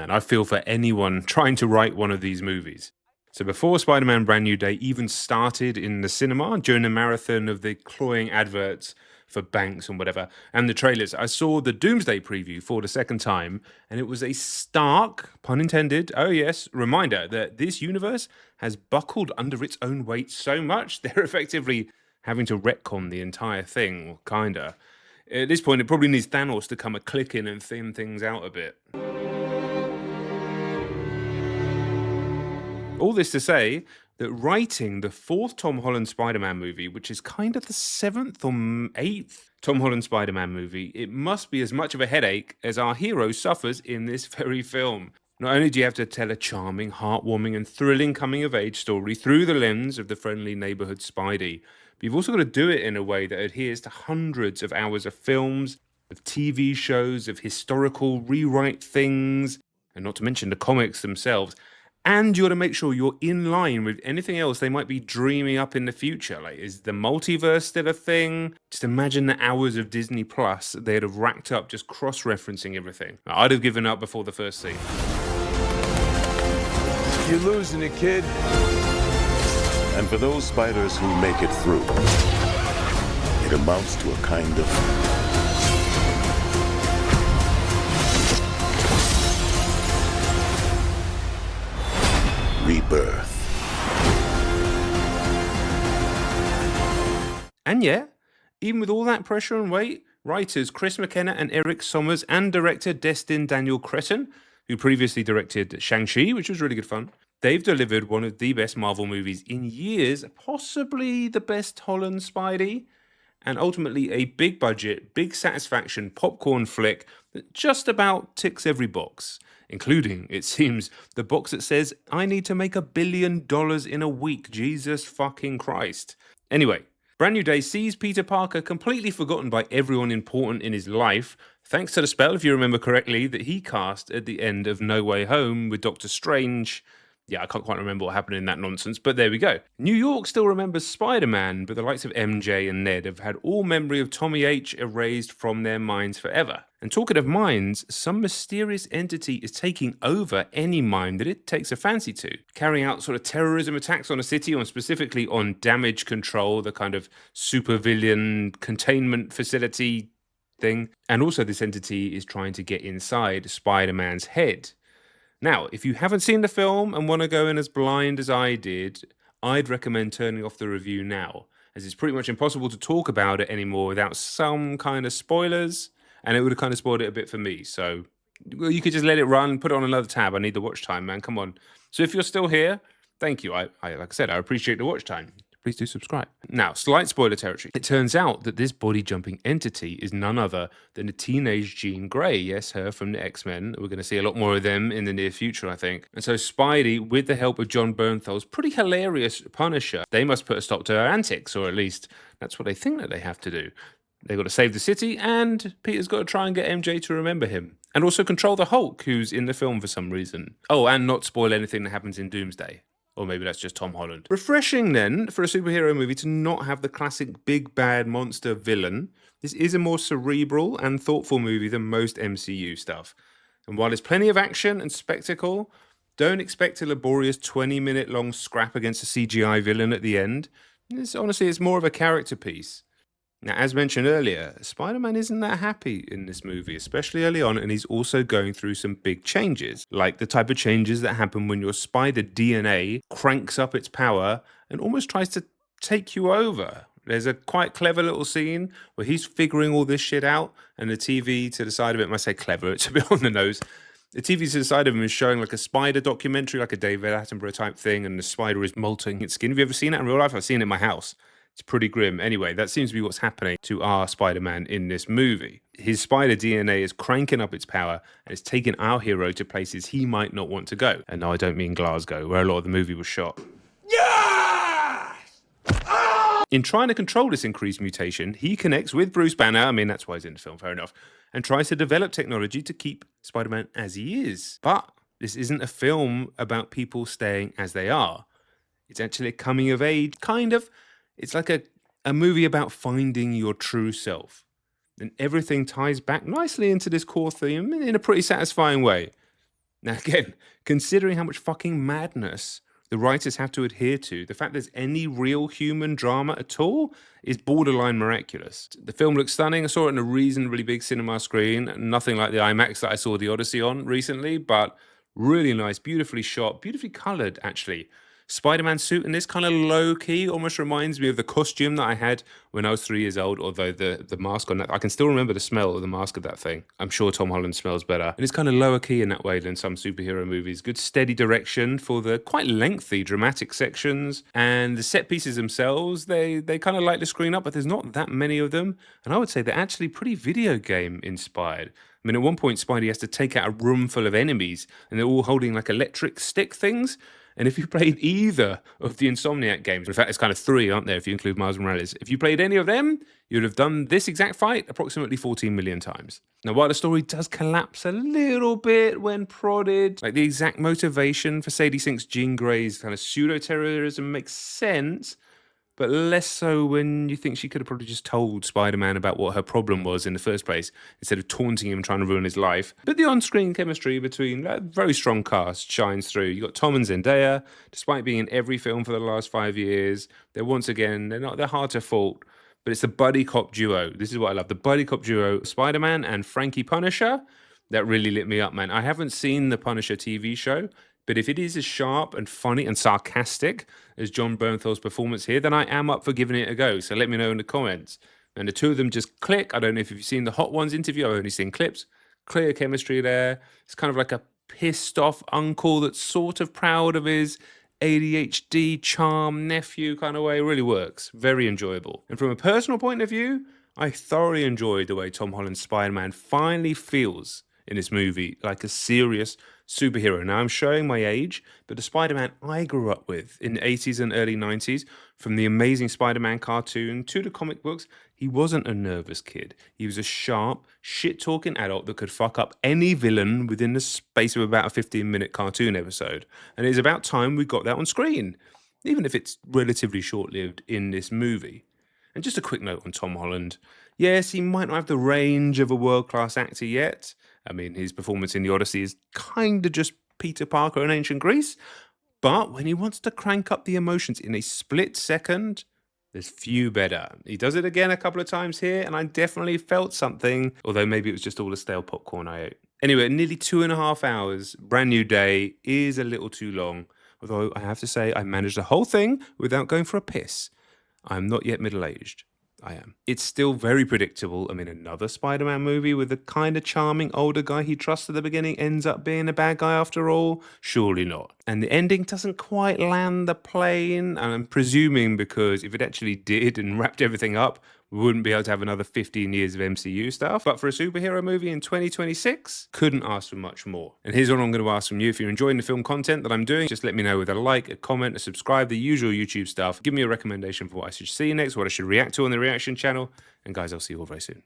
And I feel for anyone trying to write one of these movies. So before Spider-Man Brand New Day even started in the cinema, during the marathon of the cloying adverts for banks and whatever, and the trailers, I saw the Doomsday preview for the second time, and it was a stark, pun intended, oh yes, reminder that this universe has buckled under its own weight so much, they're effectively having to retcon the entire thing, kinda. At this point, it probably needs Thanos to come a-clicking and thin things out a bit. All this to say that writing the fourth Tom Holland Spider-Man movie, which is kind of the seventh or eighth Tom Holland Spider-Man movie, it must be as much of a headache as our hero suffers in this very film. Not only do you have to tell a charming, heartwarming, and thrilling coming-of-age story through the lens of the friendly neighborhood Spidey, but you've also got to do it in a way that adheres to hundreds of hours of films, of TV shows, of historical rewrite things, and not to mention the comics themselves. And you got to make sure you're in line with anything else they might be dreaming up in the future. Like, is the multiverse still a thing? Just imagine the hours of Disney Plus they'd have racked up just cross-referencing everything. I'd have given up before the first scene. You're losing it, kid. And for those spiders who make it through, it amounts to a kind of rebirth. And yeah, even with all that pressure and weight, writers Chris McKenna and Eric Sommers and director Destin Daniel Cretton, who previously directed Shang-Chi, which was really good fun, they've delivered one of the best Marvel movies in years, possibly the best Holland Spidey, and ultimately a big budget, big satisfaction popcorn flick that just about ticks every box, including, it seems, the box that says, I need to make $1 billion in a week, Jesus fucking Christ. Anyway, Brand New Day sees Peter Parker completely forgotten by everyone important in his life, thanks to the spell, if you remember correctly, that he cast at the end of No Way Home with Doctor Strange. Yeah, I can't quite remember what happened in that nonsense, but there we go. New York still remembers Spider-Man, but the likes of MJ and Ned have had all memory of Tommy H erased from their minds forever. And talking of minds, some mysterious entity is taking over any mind that it takes a fancy to, carrying out sort of terrorism attacks on a city, or specifically on Damage Control, the kind of supervillain containment facility thing. And also this entity is trying to get inside Spider-Man's head. Now, if you haven't seen the film and want to go in as blind as I did, I'd recommend turning off the review now, as it's pretty much impossible to talk about it anymore without some kind of spoilers, and it would have kind of spoiled it a bit for me. So you could just let it run, put it on another tab. I need the watch time, man. Come on. So if you're still here, thank you. I like I said, I appreciate the watch time. Please do subscribe. Now, slight spoiler territory. It turns out that this body-jumping entity is none other than a teenage Jean Grey. Yes, her from the X-Men. We're going to see a lot more of them in the near future, I think. And so Spidey, with the help of John Bernthal's pretty hilarious Punisher, they must put a stop to her antics, or at least that's what they think that they have to do. They've got to save the city, and Peter's got to try and get MJ to remember him. And also control the Hulk, who's in the film for some reason. Oh, and not spoil anything that happens in Doomsday. Or maybe that's just Tom Holland. Refreshing then for a superhero movie to not have the classic big bad monster villain. This is a more cerebral and thoughtful movie than most MCU stuff. And while there's plenty of action and spectacle, don't expect a laborious 20-minute long scrap against a CGI villain at the end. Honestly, it's more of a character piece. Now, as mentioned earlier, Spider-Man isn't that happy in this movie, especially early on, and he's also going through some big changes, like the type of changes that happen when your spider DNA cranks up its power and almost tries to take you over. There's a quite clever little scene where he's figuring all this shit out, and the TV to the side of it, I say clever, it's a bit on the nose. The TV to the side of him is showing like a spider documentary, like a David Attenborough type thing, and the spider is molting its skin. Have you ever seen that in real life? I've seen it in my house. It's pretty grim. Anyway, that seems to be what's happening to our Spider-Man in this movie. His spider DNA is cranking up its power and it's taking our hero to places he might not want to go. And no, I don't mean Glasgow, where a lot of the movie was shot. Yeah! Ah! In trying to control this increased mutation, he connects with Bruce Banner, I mean, that's why he's in the film, fair enough, and tries to develop technology to keep Spider-Man as he is. But this isn't a film about people staying as they are. It's actually a coming of age, kind of. It's like a movie about finding your true self. And everything ties back nicely into this core theme in a pretty satisfying way. Now, again, considering how much fucking madness the writers have to adhere to, the fact there's any real human drama at all is borderline miraculous. The film looks stunning. I saw it on a reasonably big cinema screen, nothing like the IMAX that I saw The Odyssey on recently, but really nice, beautifully shot, beautifully colored, actually. Spider-Man suit in this kind of low-key almost reminds me of the costume that I had when I was 3 years old, although the mask on that, I can still remember the smell of the mask of that thing. I'm sure Tom Holland smells better. And it's kind of lower-key in that way than some superhero movies. Good steady direction for the quite lengthy dramatic sections. And the set pieces themselves, they kind of light the screen up, but there's not that many of them. And I would say they're actually pretty video game inspired. I mean, at one point, Spidey has to take out a room full of enemies, and they're all holding like electric stick things. And if you played either of the Insomniac games, in fact, it's kind of 3, aren't there, if you include Miles Morales? If you played any of them, you'd have done this exact fight approximately 14 million times. Now, while the story does collapse a little bit when prodded, like the exact motivation for Sadie Sink's Jean Grey's kind of pseudo-terrorism makes sense, but less so when you think she could have probably just told Spider-Man about what her problem was in the first place, instead of taunting him trying to ruin his life. But the on-screen chemistry between a very strong cast shines through. You got Tom and Zendaya, despite being in every film for the last 5 years. They're once again, they're hard to fault, but it's the buddy cop duo. This is what I love. The buddy cop duo, Spider-Man and Frankie Punisher, that really lit me up, man. I haven't seen the Punisher TV show, but if it is as sharp and funny and sarcastic as John Bernthal's performance here, then I am up for giving it a go. So let me know in the comments. And the two of them just click. I don't know if you've seen the Hot Ones interview. I've only seen clips. Clear chemistry there. It's kind of like a pissed off uncle that's sort of proud of his ADHD charm nephew kind of way. It really works. Very enjoyable. And from a personal point of view, I thoroughly enjoyed the way Tom Holland's Spider-Man finally feels in this movie, like a serious superhero. Now, I'm showing my age, but the Spider-Man I grew up with in the 80s and early 90s, from the Amazing Spider-Man cartoon to the comic books, he wasn't a nervous kid. He was a sharp, shit-talking adult that could fuck up any villain within the space of about a 15-minute cartoon episode. And it's about time we got that on screen, even if it's relatively short-lived in this movie. And just a quick note on Tom Holland. Yes, he might not have the range of a world-class actor yet. I mean, his performance in The Odyssey is kind of just Peter Parker in ancient Greece. But when he wants to crank up the emotions in a split second, there's few better. He does it again a couple of times here, and I definitely felt something, although maybe it was just all the stale popcorn I ate. Anyway, nearly 2.5 hours, brand new day, is a little too long. Although I have to say, I managed the whole thing without going for a piss. I'm not yet middle-aged. I am. It's still very predictable. I mean, another Spider-Man movie with the kind of charming older guy he trusts at the beginning ends up being a bad guy after all? Surely not. And the ending doesn't quite land the plane, and I'm presuming because if it actually did and wrapped everything up, we wouldn't be able to have another 15 years of MCU stuff. But for a superhero movie in 2026, couldn't ask for much more. And here's what I'm going to ask from you. If you're enjoying the film content that I'm doing, just let me know with a like, a comment, a subscribe, the usual YouTube stuff. Give me a recommendation for what I should see next, what I should react to on the reaction channel. And guys, I'll see you all very soon.